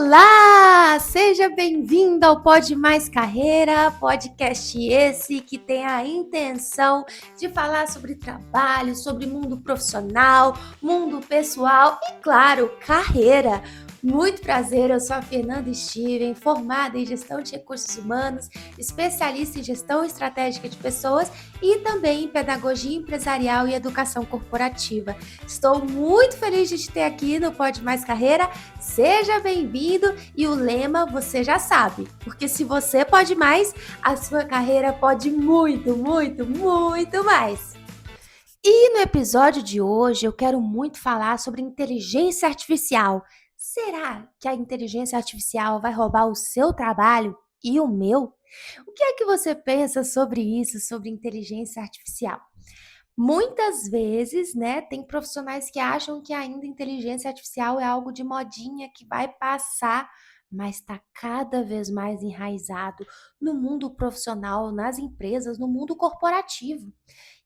Olá! Seja bem-vindo ao Pode Mais Carreira, podcast esse que tem a intenção de falar sobre trabalho, sobre mundo profissional, mundo pessoal e, claro, carreira. Muito prazer, eu sou a Fernanda Steven, formada em Gestão de Recursos Humanos, especialista em Gestão Estratégica de Pessoas e também em Pedagogia Empresarial e Educação Corporativa. Estou muito feliz de te ter aqui no Pode Mais Carreira. Seja bem-vindo e o lema você já sabe, porque se você pode mais, a sua carreira pode muito, muito, muito mais. E no episódio de hoje eu quero muito falar sobre inteligência artificial. Será que a inteligência artificial vai roubar o seu trabalho e o meu? O que é que você pensa sobre isso, sobre inteligência artificial? Muitas vezes, né, tem profissionais que acham que ainda inteligência artificial é algo de modinha que vai passar, mas está cada vez mais enraizado no mundo profissional, nas empresas, no mundo corporativo.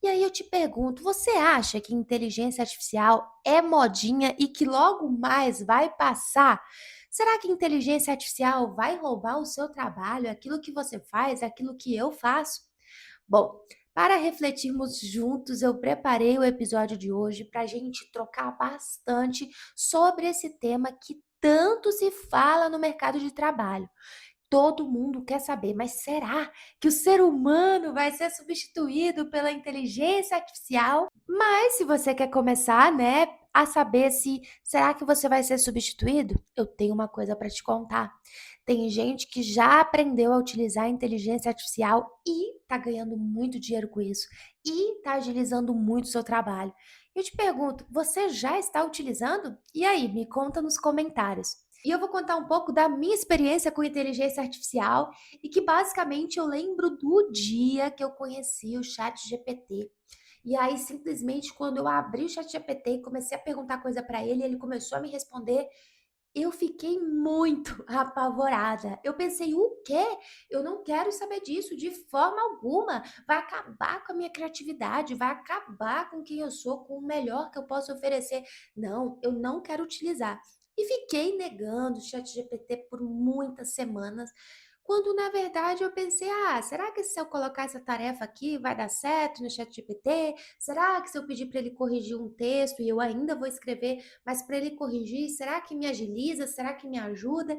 E aí eu te pergunto, você acha que inteligência artificial é modinha e que logo mais vai passar? Será que inteligência artificial vai roubar o seu trabalho, aquilo que você faz, aquilo que eu faço? Bom, para refletirmos juntos, eu preparei o episódio de hoje para a gente trocar bastante sobre esse tema que tanto se fala no mercado de trabalho. Todo mundo quer saber, mas será que o ser humano vai ser substituído pela inteligência artificial? Mas se você quer começar, né, a saber se será que você vai ser substituído, eu tenho uma coisa para te contar. Tem gente que já aprendeu a utilizar a inteligência artificial e está ganhando muito dinheiro com isso e está agilizando muito o seu trabalho. Eu te pergunto, você já está utilizando? E aí, me conta nos comentários. E eu vou contar um pouco da minha experiência com inteligência artificial e que basicamente eu lembro do dia que eu conheci o ChatGPT. E aí, simplesmente, quando eu abri o ChatGPT e comecei a perguntar coisa para ele, ele começou a me responder, eu fiquei muito apavorada. Eu pensei, o quê? Eu não quero saber disso de forma alguma. Vai acabar com a minha criatividade, vai acabar com quem eu sou, com o melhor que eu posso oferecer. Não, eu não quero utilizar. E fiquei negando o ChatGPT por muitas semanas, quando na verdade eu pensei, será que se eu colocar essa tarefa aqui vai dar certo no ChatGPT? Será que se eu pedir para ele corrigir um texto e eu ainda vou escrever, mas para ele corrigir, será que me agiliza? Será que me ajuda?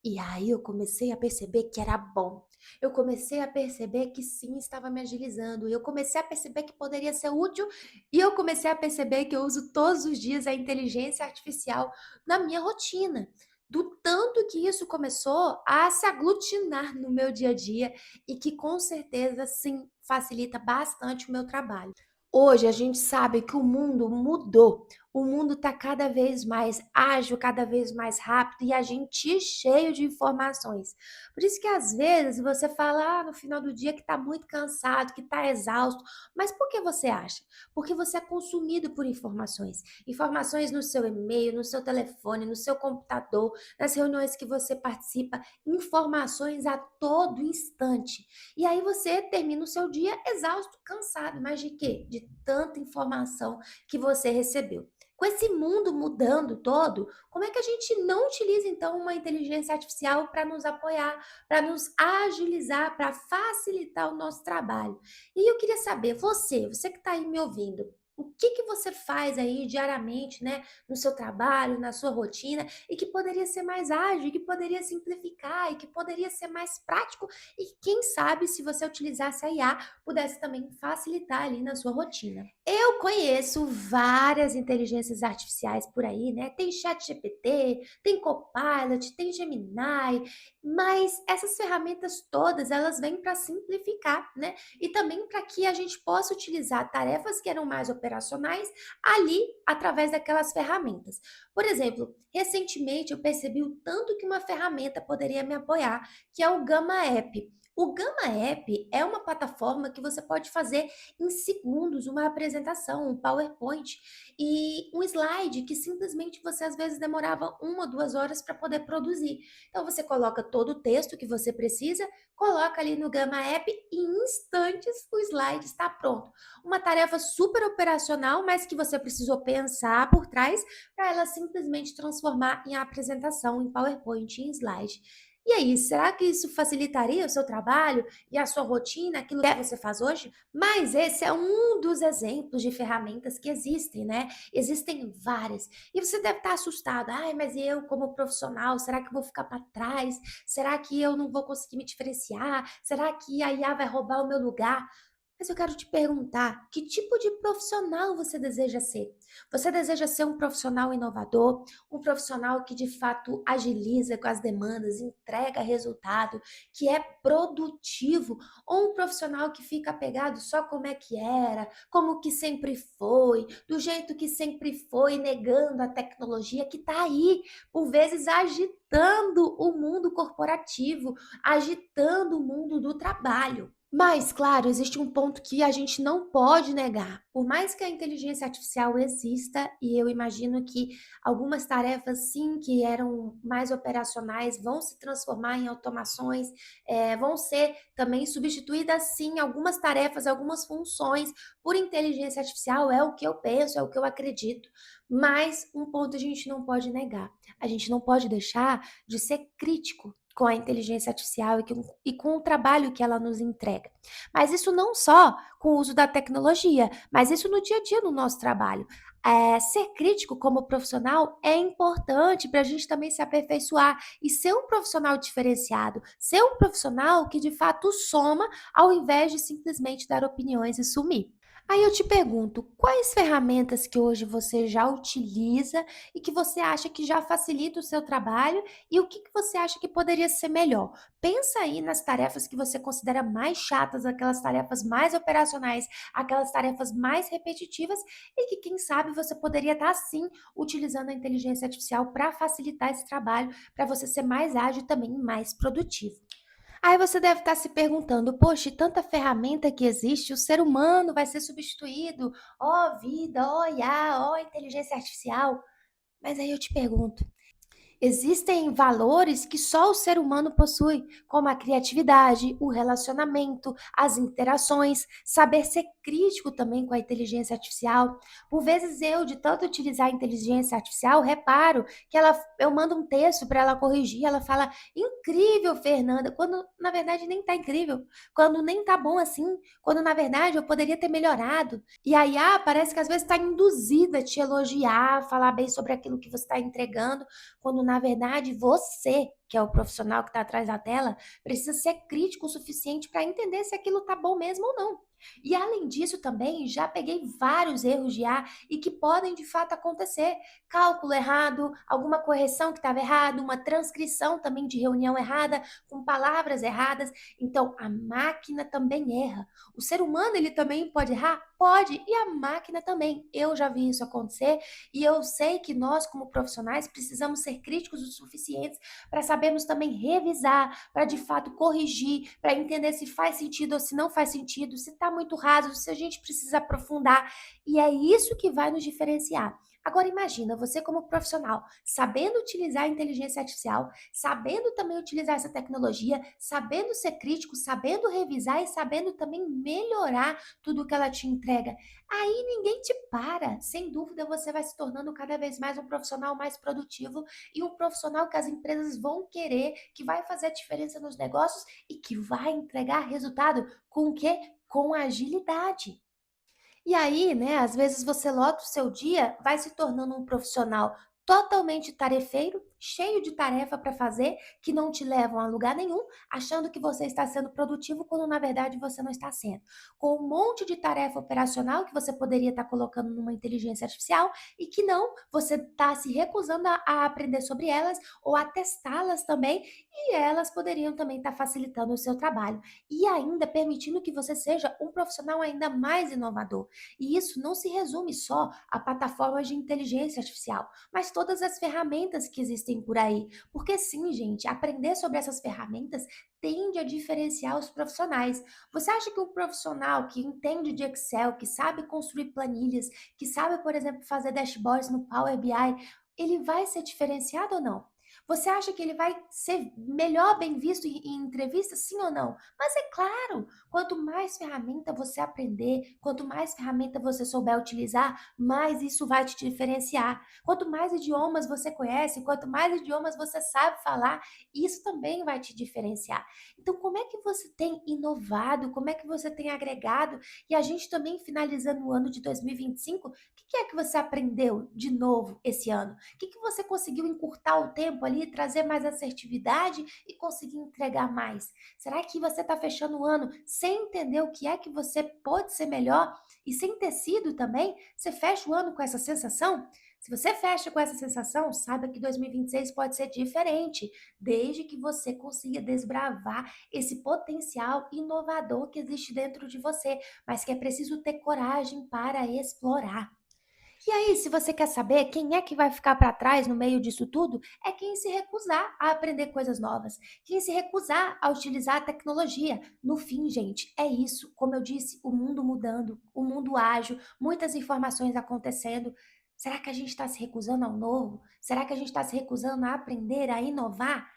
E aí eu comecei a perceber que era bom. Eu comecei a perceber que sim, estava me agilizando. Eu comecei a perceber que poderia ser útil e eu comecei a perceber que eu uso todos os dias a inteligência artificial na minha rotina. Do tanto que isso começou a se aglutinar no meu dia a dia e que com certeza sim facilita bastante o meu trabalho. Hoje a gente sabe que o mundo mudou. O mundo está cada vez mais ágil, cada vez mais rápido e a gente cheio de informações. Por isso que às vezes você fala no final do dia que está muito cansado, que está exausto. Mas por que você acha? Porque você é consumido por informações. Informações no seu e-mail, no seu telefone, no seu computador, nas reuniões que você participa, informações a todo instante. E aí você termina o seu dia exausto, cansado, mas de quê? De tanta informação que você recebeu. Com esse mundo mudando todo, como é que a gente não utiliza então uma inteligência artificial para nos apoiar, para nos agilizar, para facilitar o nosso trabalho? E eu queria saber, você que está aí me ouvindo, o que que você faz aí diariamente, né, no seu trabalho, na sua rotina, e que poderia ser mais ágil, que poderia simplificar e que poderia ser mais prático e quem sabe se você utilizasse a IA, pudesse também facilitar ali na sua rotina. Eu conheço várias inteligências artificiais por aí, né? Tem ChatGPT, tem Copilot, tem Gemini, mas essas ferramentas todas, elas vêm para simplificar, né? E também para que a gente possa utilizar tarefas que eram mais operacionais ali através daquelas ferramentas. Por exemplo, recentemente eu percebi o tanto que uma ferramenta poderia me apoiar, que é o Gama App. O Gama App é uma plataforma que você pode fazer em segundos uma apresentação, um PowerPoint e um slide que simplesmente você às vezes demorava 1 ou 2 horas para poder produzir. Então você coloca todo o texto que você precisa, coloca ali no Gama App e em instantes o slide está pronto. Uma tarefa super operacional, mas que você precisou pensar por trás para ela simplesmente transformar em apresentação, em PowerPoint, em slide. E aí, será que isso facilitaria o seu trabalho e a sua rotina, aquilo que você faz hoje? Mas esse é um dos exemplos de ferramentas que existem, né? Existem várias. E você deve estar assustado. Ai, mas eu, como profissional, será que eu vou ficar para trás? Será que eu não vou conseguir me diferenciar? Será que a IA vai roubar o meu lugar? Mas eu quero te perguntar, que tipo de profissional você deseja ser? Você deseja ser um profissional inovador, um profissional que de fato agiliza com as demandas, entrega resultado, que é produtivo, ou um profissional que fica apegado só como é que era, como que sempre foi, do jeito que sempre foi, negando a tecnologia que está aí, por vezes agitando o mundo corporativo, agitando o mundo do trabalho. Mas, claro, existe um ponto que a gente não pode negar. Por mais que a inteligência artificial exista, e eu imagino que algumas tarefas, sim, que eram mais operacionais, vão se transformar em automações, vão ser também substituídas, sim, algumas tarefas, algumas funções por inteligência artificial, é o que eu penso, é o que eu acredito. Mas um ponto a gente não pode negar: a gente não pode deixar de ser crítico com a inteligência artificial e com o trabalho que ela nos entrega. Mas isso não só com o uso da tecnologia, mas isso no dia a dia no nosso trabalho. Ser crítico como profissional é importante para a gente também se aperfeiçoar e ser um profissional diferenciado, ser um profissional que de fato soma ao invés de simplesmente dar opiniões e sumir. Aí eu te pergunto, quais ferramentas que hoje você já utiliza e que você acha que já facilita o seu trabalho e o que que você acha que poderia ser melhor? Pensa aí nas tarefas que você considera mais chatas, aquelas tarefas mais operacionais, aquelas tarefas mais repetitivas e que, quem sabe, você poderia estar sim utilizando a inteligência artificial para facilitar esse trabalho, para você ser mais ágil e também mais produtivo. Aí você deve estar se perguntando: poxa, e tanta ferramenta que existe, o ser humano vai ser substituído? Ó vida, ó IA, ó inteligência artificial. Mas aí eu te pergunto: existem valores que só o ser humano possui, como a criatividade, o relacionamento, as interações, saber ser crítico também com a inteligência artificial. Por vezes eu, de tanto utilizar a inteligência artificial, reparo que eu mando um texto para ela corrigir, ela fala: incrível, Fernanda, quando na verdade nem tá incrível, quando nem tá bom assim, quando na verdade eu poderia ter melhorado. E a IA parece que às vezes está induzida a te elogiar, falar bem sobre aquilo que você está entregando, quando na verdade você, que é o profissional que está atrás da tela, precisa ser crítico o suficiente para entender se aquilo tá bom mesmo ou não. E além disso também, já peguei vários erros de IA e que podem de fato acontecer. Cálculo errado, alguma correção que estava errada, uma transcrição também de reunião errada, com palavras erradas. Então, a máquina também erra. O ser humano, ele também pode errar? Pode, e a máquina também. Eu já vi isso acontecer e eu sei que nós, como profissionais, precisamos ser críticos o suficientes para sabermos também revisar, para de fato corrigir, para entender se faz sentido ou se não faz sentido, se está muito raso, se a gente precisa aprofundar. E é isso que vai nos diferenciar. Agora imagina, você como profissional, sabendo utilizar a inteligência artificial, sabendo também utilizar essa tecnologia, sabendo ser crítico, sabendo revisar e sabendo também melhorar tudo que ela te entrega. Aí ninguém te para. Sem dúvida, você vai se tornando cada vez mais um profissional mais produtivo e um profissional que as empresas vão querer, que vai fazer a diferença nos negócios e que vai entregar resultado com o quê? Com agilidade. E aí, né, às vezes você lota o seu dia, vai se tornando um profissional totalmente tarefeiro, cheio de tarefa para fazer, que não te levam a lugar nenhum, achando que você está sendo produtivo quando na verdade você não está sendo. Com um monte de tarefa operacional que você poderia estar colocando numa inteligência artificial e que não, você está se recusando a aprender sobre elas ou a testá-las também, e elas poderiam também estar facilitando o seu trabalho e ainda permitindo que você seja um profissional ainda mais inovador. E isso não se resume só a plataformas de inteligência artificial, mas todas as ferramentas que existem por aí. Porque sim, gente, aprender sobre essas ferramentas tende a diferenciar os profissionais. Você acha que um profissional que entende de Excel, que sabe construir planilhas, que sabe, por exemplo, fazer dashboards no Power BI, ele vai ser diferenciado ou não? Você acha que ele vai ser melhor bem visto em entrevista, sim ou não? Mas é claro, quanto mais ferramenta você aprender, quanto mais ferramenta você souber utilizar, mais isso vai te diferenciar. Quanto mais idiomas você conhece, quanto mais idiomas você sabe falar, isso também vai te diferenciar. Então, como é que você tem inovado? Como é que você tem agregado? E a gente também finalizando o ano de 2025, o que é que você aprendeu de novo esse ano? O que você conseguiu encurtar o tempo ali, trazer mais assertividade e conseguir entregar mais? Será que você está fechando o ano sem entender o que é que você pode ser melhor e sem ter sido também? Você fecha o ano com essa sensação? Se você fecha com essa sensação, saiba que 2026 pode ser diferente, desde que você consiga desbravar esse potencial inovador que existe dentro de você, mas que é preciso ter coragem para explorar. E aí, se você quer saber quem é que vai ficar para trás no meio disso tudo, é quem se recusar a aprender coisas novas, quem se recusar a utilizar a tecnologia. No fim, gente, é isso. Como eu disse, o mundo mudando, o mundo ágil, muitas informações acontecendo. Será que a gente está se recusando ao novo? Será que a gente está se recusando a aprender, a inovar?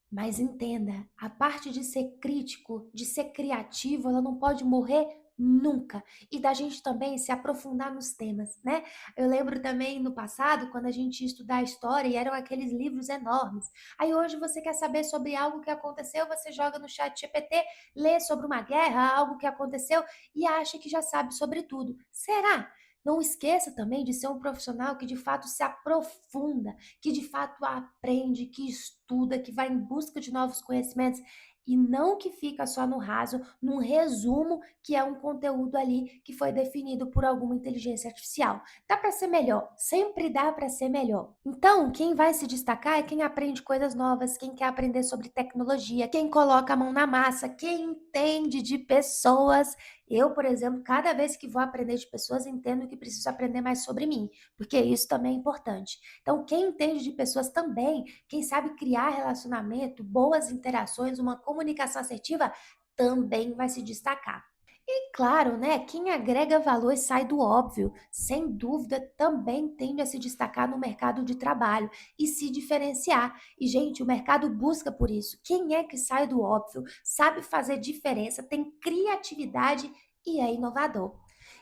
Mas entenda, a parte de ser crítico, de ser criativo, ela não pode morrer nunca. E da gente também se aprofundar nos temas, né? Eu lembro também no passado, quando a gente ia estudar história e eram aqueles livros enormes. Aí hoje você quer saber sobre algo que aconteceu, você joga no chat GPT, lê sobre uma guerra, algo que aconteceu e acha que já sabe sobre tudo. Será? Não esqueça também de ser um profissional que de fato se aprofunda, que de fato aprende, que estuda, que vai em busca de novos conhecimentos e não que fica só no raso, num resumo que é um conteúdo ali que foi definido por alguma inteligência artificial. Dá para ser melhor, sempre dá para ser melhor. Então, quem vai se destacar é quem aprende coisas novas, quem quer aprender sobre tecnologia, quem coloca a mão na massa, quem entende de pessoas. Eu, por exemplo, cada vez que vou aprender de pessoas, entendo que preciso aprender mais sobre mim, porque isso também é importante. Então, quem entende de pessoas também, quem sabe criar relacionamento, boas interações, uma comunicação assertiva, também vai se destacar. E claro, né, quem agrega valor e sai do óbvio, sem dúvida, também tende a se destacar no mercado de trabalho e se diferenciar. E, gente, o mercado busca por isso. Quem é que sai do óbvio, sabe fazer diferença, tem criatividade e é inovador.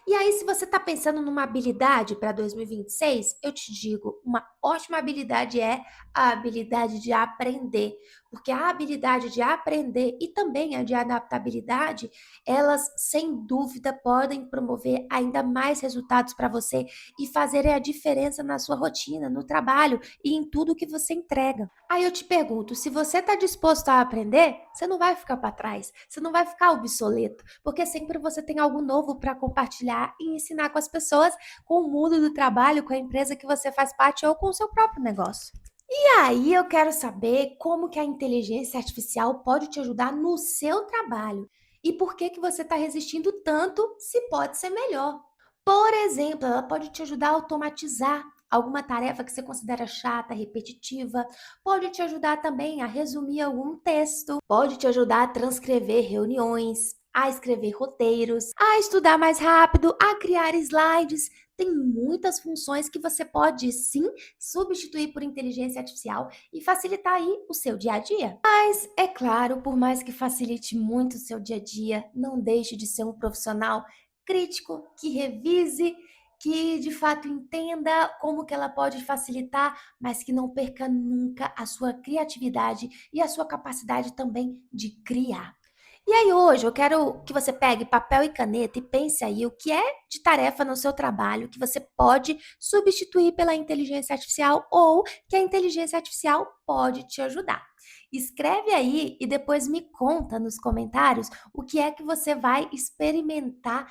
E aí, se você está pensando numa habilidade para 2026, eu te digo, uma ótima habilidade é a habilidade de aprender, porque a habilidade de aprender e também a de adaptabilidade, elas sem dúvida podem promover ainda mais resultados para você e fazerem a diferença na sua rotina, no trabalho e em tudo que você entrega. Aí eu te pergunto, se você está disposto a aprender, você não vai ficar para trás, você não vai ficar obsoleto, porque sempre você tem algo novo para compartilhar e ensinar com as pessoas, com o mundo do trabalho, com a empresa que você faz parte ou com o seu próprio negócio. E aí eu quero saber como que a inteligência artificial pode te ajudar no seu trabalho e por que que você está resistindo tanto se pode ser melhor. Por exemplo, ela pode te ajudar a automatizar alguma tarefa que você considera chata, repetitiva, pode te ajudar também a resumir algum texto, pode te ajudar a transcrever reuniões, a escrever roteiros, a estudar mais rápido, a criar slides. Tem muitas funções que você pode sim substituir por inteligência artificial e facilitar aí o seu dia a dia. Mas é claro, por mais que facilite muito o seu dia a dia, não deixe de ser um profissional crítico, que revise, que de fato entenda como que ela pode facilitar, mas que não perca nunca a sua criatividade e a sua capacidade também de criar. E aí hoje eu quero que você pegue papel e caneta e pense aí o que é de tarefa no seu trabalho que você pode substituir pela inteligência artificial ou que a inteligência artificial pode te ajudar. Escreve aí e depois me conta nos comentários o que é que você vai experimentar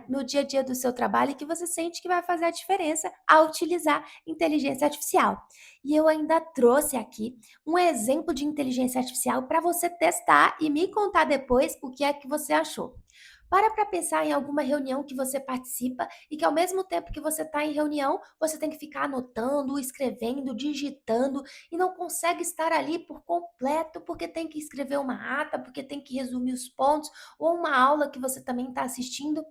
no dia a dia do seu trabalho e que você sente que vai fazer a diferença ao utilizar inteligência artificial. E eu ainda trouxe aqui um exemplo de inteligência artificial para você testar e me contar depois o que é que você achou. Para pensar em alguma reunião que você participa e que ao mesmo tempo que você está em reunião, você tem que ficar anotando, escrevendo, digitando e não consegue estar ali por completo porque tem que escrever uma ata, porque tem que resumir os pontos ou uma aula que você também está assistindo.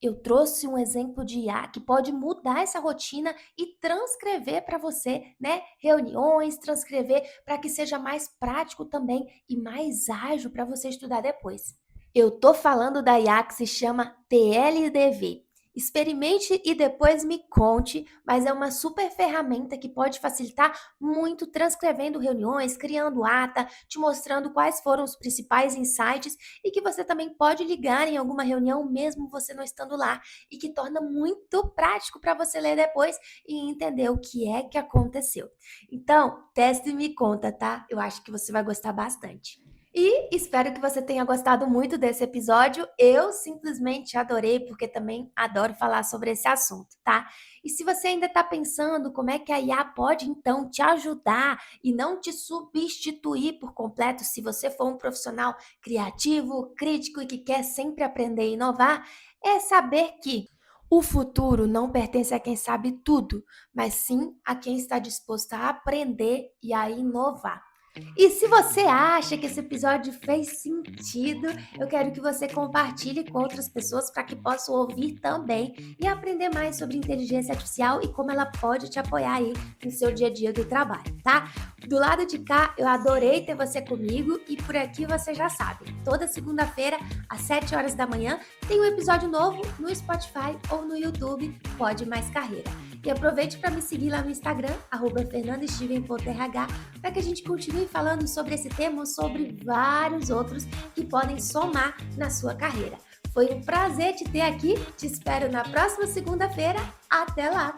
Eu trouxe um exemplo de IA que pode mudar essa rotina e transcrever para você, né, reuniões, transcrever para que seja mais prático também e mais ágil para você estudar depois. Eu tô falando da IA que se chama TLDV. Experimente e depois me conte, mas é uma super ferramenta que pode facilitar muito transcrevendo reuniões, criando ata, te mostrando quais foram os principais insights e que você também pode ligar em alguma reunião mesmo você não estando lá e que torna muito prático para você ler depois e entender o que é que aconteceu. Então, teste e me conta, tá? Eu acho que você vai gostar bastante. E espero que você tenha gostado muito desse episódio. Eu simplesmente adorei, porque também adoro falar sobre esse assunto, tá? E se você ainda está pensando como é que a IA pode então te ajudar e não te substituir por completo, se você for um profissional criativo, crítico e que quer sempre aprender e inovar, é saber que o futuro não pertence a quem sabe tudo, mas sim a quem está disposto a aprender e a inovar. E se você acha que esse episódio fez sentido, eu quero que você compartilhe com outras pessoas para que possam ouvir também e aprender mais sobre inteligência artificial e como ela pode te apoiar aí no seu dia a dia do trabalho, tá? Do lado de cá, eu adorei ter você comigo e por aqui você já sabe, toda segunda-feira às 7 horas da manhã tem um episódio novo no Spotify ou no YouTube Pode Mais Carreira. E aproveite para me seguir lá no Instagram, @fernandasteven.rh, para que a gente continue falando sobre esse tema ou sobre vários outros que podem somar na sua carreira. Foi um prazer te ter aqui, te espero na próxima segunda-feira. Até lá!